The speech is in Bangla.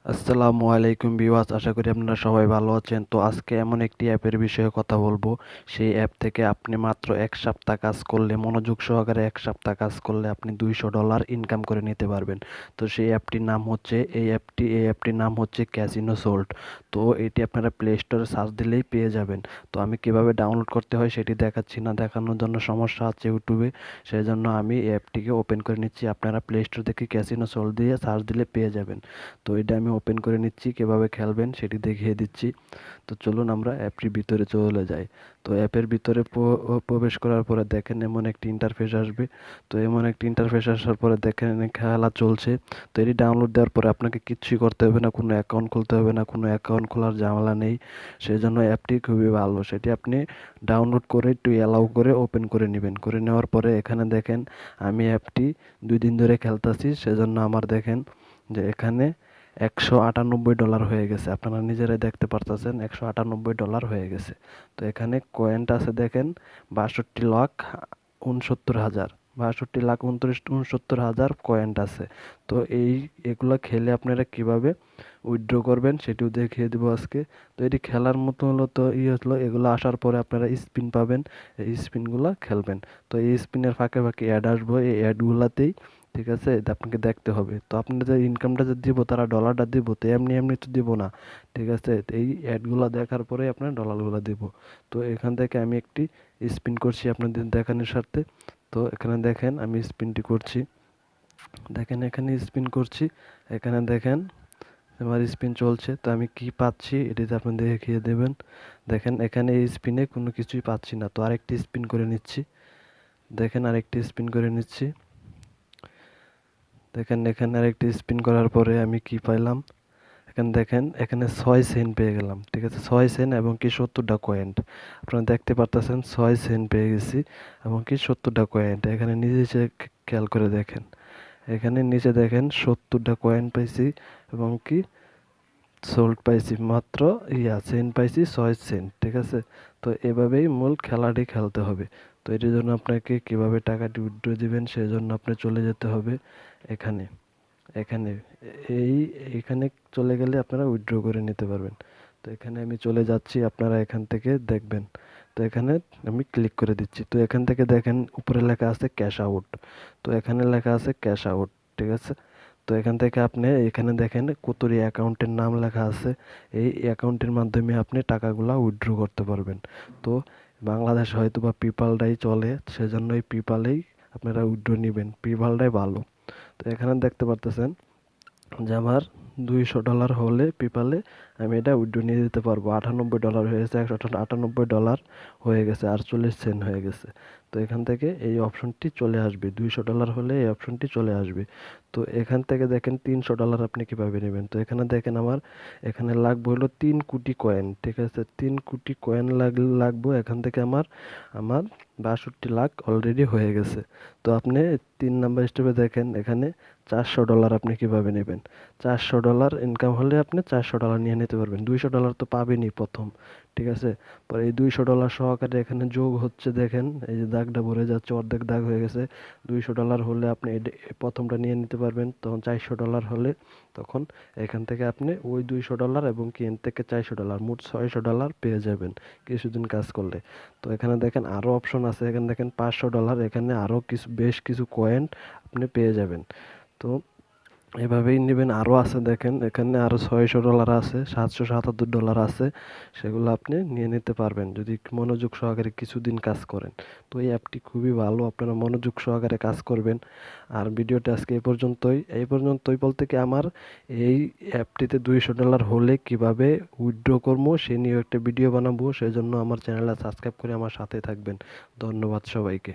আসসালামু আলাইকুম ভিউয়ার্স, আশা করি আপনারা সবাই ভালো আছেন। তো আজকে এমন একটি অ্যাপের বিষয়ে কথা বলবো। সেই অ্যাপ থেকে আপনি মাত্র এক সপ্তাহ কাজ করলে, মনোযোগ সহকারে এক সপ্তাহ কাজ করলে আপনি $200 ইনকাম করে নিতে পারবেন। তো সেই অ্যাপটির নাম হচ্ছে এই অ্যাপটির নাম হচ্ছে ক্যাসিনো সোল্ট। তো এটি আপনারা প্লে স্টোরে সার্চ দিলেই পেয়ে যাবেন। তো আমি কিভাবে ডাউনলোড করতে হয় সেটি দেখাচ্ছি না, দেখানোর জন্য সমস্যা আছে ইউটিউবে, সেই জন্য আমি এই অ্যাপটিকে ওপেন করে নিচ্ছি। আপনারা প্লে স্টোর থেকে ক্যাসিনো সোল্ট দিয়ে সার্চ দিলে পেয়ে যাবেন। তো এটা আমি ওপেন করে নিচ্ছি, কিভাবে খেলবেন সেটি দেখিয়ে দিচ্ছি। তো চলুন আমরা অ্যাপটির ভিতরে চলে যাই। তো অ্যাপের ভিতরে প্রবেশ করার পরে দেখেন এমন একটি ইন্টারফেস আসবে। তো এমন একটি ইন্টারফেস আসার পরে দেখেন খেলা চলছে। তো এটি ডাউনলোড দেওয়ার পরে আপনাকে কিচ্ছুই করতে হবে না, কোনো অ্যাকাউন্ট খুলতে হবে না, কোনো অ্যাকাউন্ট খোলার ঝামেলা নেই। সেই জন্য অ্যাপটি খুবই ভালো। সেটি আপনি ডাউনলোড করে একটু অ্যালাউ করে ওপেন করে নেবেন। করে নেওয়ার পরে এখানে দেখেন আমি অ্যাপটি 2 দিন ধরে খেলতেছি, সেজন্য আমার দেখেন যে এখানে $198 হয়ে গেছে। আপনারা নিজেরাই দেখতে পারতেছেন $198 হয়ে গেছে। তো এখানে কয়েন্ট আছে দেখেন 62,69,000, 62,69,000 কয়েন্ট আছে। তো এগুলা খেলে আপনারা কিভাবে উইথড্র করবেন সেটিও দেখিয়ে দিব আজকে। তো এটি খেলার মতো হলো, তো হলো এগুলো আসার পরে আপনারা স্পিন পাবেন, এই স্পিনগুলা খেলবেন। তো এই স্পিনের ফাঁকে ফাঁকে অ্যাড আসবো, এই অ্যাডগুলাতেই ঠিক আছে এটা আপনাকে দেখতে হবে। তো আপনাদের ইনকামটা যে দিব তারা ডলারটা দিব, তো এমনি এমনি তো দিব না, ঠিক আছে। তো এই অ্যাডগুলো দেখার পরে আপনার ডলারগুলো দিব। তো এখান থেকে আমি একটি স্পিন করছি আপনাদের দেখানোর স্বার্থে। তো এখানে দেখেন আমি স্পিনটি করছি, দেখেন এখানে স্পিন করছি, এখানে দেখেন আমার স্পিন চলছে। তো আমি কি পাচ্ছি এটিতে আপনি দেখিয়ে দেবেন। দেখেন এখানে এই স্পিনে কোনো কিছুই পাচ্ছি না। তো আরেকটি স্পিন করে নিচ্ছি, দেখেন আরেকটি স্পিন করে নিচ্ছি। দেখেন এখানে আরেকটি স্পিন করার পরে আমি কি পাইলাম, এখানে দেখেন এখানে 6 সেন্ট পেয়ে গেলাম, ঠিক আছে। 6 সেন্ট এবং কি 70টা কয়েন্ট আপনারা দেখতে পারতেছেন। 6 সেন্ট পেয়ে গেছি এবং কি 70টা কয়েন্ট। এখানে নিচে খেয়াল করে দেখেন, এখানে নিচে দেখেন 70টা কয়েন্ট পাইছি এবং কি সোল্ট পাইছি মাত্র সেন্ট পাইছি 6 সেন্ট, ঠিক আছে। তো এভাবেই মূল খেলাটি খেলতে হবে। তো এটির জন্য আপনাকে কিভাবে টাকাটি উইথড্র দিবেন সেই জন্য আপনি চলে যেতে হবে এখানে, এখানে এই এখানে চলে গেলে আপনারা উইথড্র করে নিতে পারবেন। তো এখানে আমি চলে যাচ্ছি, আপনারা এখান থেকে দেখবেন। তো এখানে আমি ক্লিক করে দিচ্ছি। তো এখান থেকে দেখেন উপরে লেখা আছে ক্যাশ আউট। তো এখানে লেখা আছে ক্যাশ আউট, ঠিক আছে। তো এখান থেকে আপনি এখানে দেখেন কতরি অ্যাকাউন্টের নাম লেখা আছে, এই অ্যাকাউন্টের মাধ্যমে আপনি টাকাগুলা উইথড্র করতে পারবেন। তো বাংলাদেশে হয়তো বা পেপালটাই চলে, সেজন্য এই পেপালেই আপনারা উইথড্র নেবেন, পেপালটাই ভালো। তো এখানে দেখতে পারতেছেন যে আমার $200 হলে পেপালে আমি এটা উইথড্র নিয়ে দিতে পারবো। $98 হয়েছে, $198 হয়ে গেছে, 48 সেন্ট হয়ে গেছে। তো এখান থেকে এই অপশনটি চলে আসবে, $200 হলে এই অপশনটি চলে আসবে। তো এখান থেকে দেখেন $300 আপনি কিভাবে নেবেন। তো এখানে দেখেন আমার এখানে লাগবে হলো 3 কোটি কয়েন, ঠিক আছে। 3 কোটি কয়েন লাগবে। এখান থেকে আমার আমার 62 লাখ অলরেডি হয়ে গেছে। তো আপনি 3 নাম্বার স্টেপে দেখেন এখানে $400 আপনি কিভাবে নেবেন। $400 ইনকাম হলে আপনি $400 নিয়ে নিতে পারবেন। $200 তো পাবেনই প্রথম, ঠিক আছে। পরে এই $200 সহকারে এখানে যোগ হচ্ছে, দেখেন এই যে দাগটা ভরে যাচ্ছে, অর্ধেক দাগ হয়ে গেছে। $200 হলে আপনি প্রথমটা নিয়ে নিতে পারবেন। তখন $400 হলে তখন এখান থেকে আপনি ওই $200 এবং কি এন থেকে $400 মোট $600 পেয়ে যাবেন কিছুদিন কাজ করলে। তো এখানে দেখেন আরো অপশন আছে, এখানে দেখেন $500, এখানে আরো কিছু বেশ কিছু কয়েন আপনি পেয়ে যাবেন। তো এভাবেই নেবেন। আরও আছে দেখেন এখানে আরও $600 আছে, $777 আছে, সেগুলো আপনি নিয়ে নিতে পারবেন যদি মনোযোগ সহকারে কিছুদিন কাজ করেন। তো এই অ্যাপটি খুবই ভালো, আপনারা মনোযোগ সহকারে কাজ করবেন। আর ভিডিওটা আজকে এই পর্যন্তই বলতে কি আমার এই অ্যাপটিতে $200 হলে কিভাবে উইথড্র করবো সে নিয়ে একটা ভিডিও বানাবো, সেই জন্য আমার চ্যানেলটা সাবস্ক্রাইব করে আমার সাথে থাকবেন। ধন্যবাদ সবাইকে।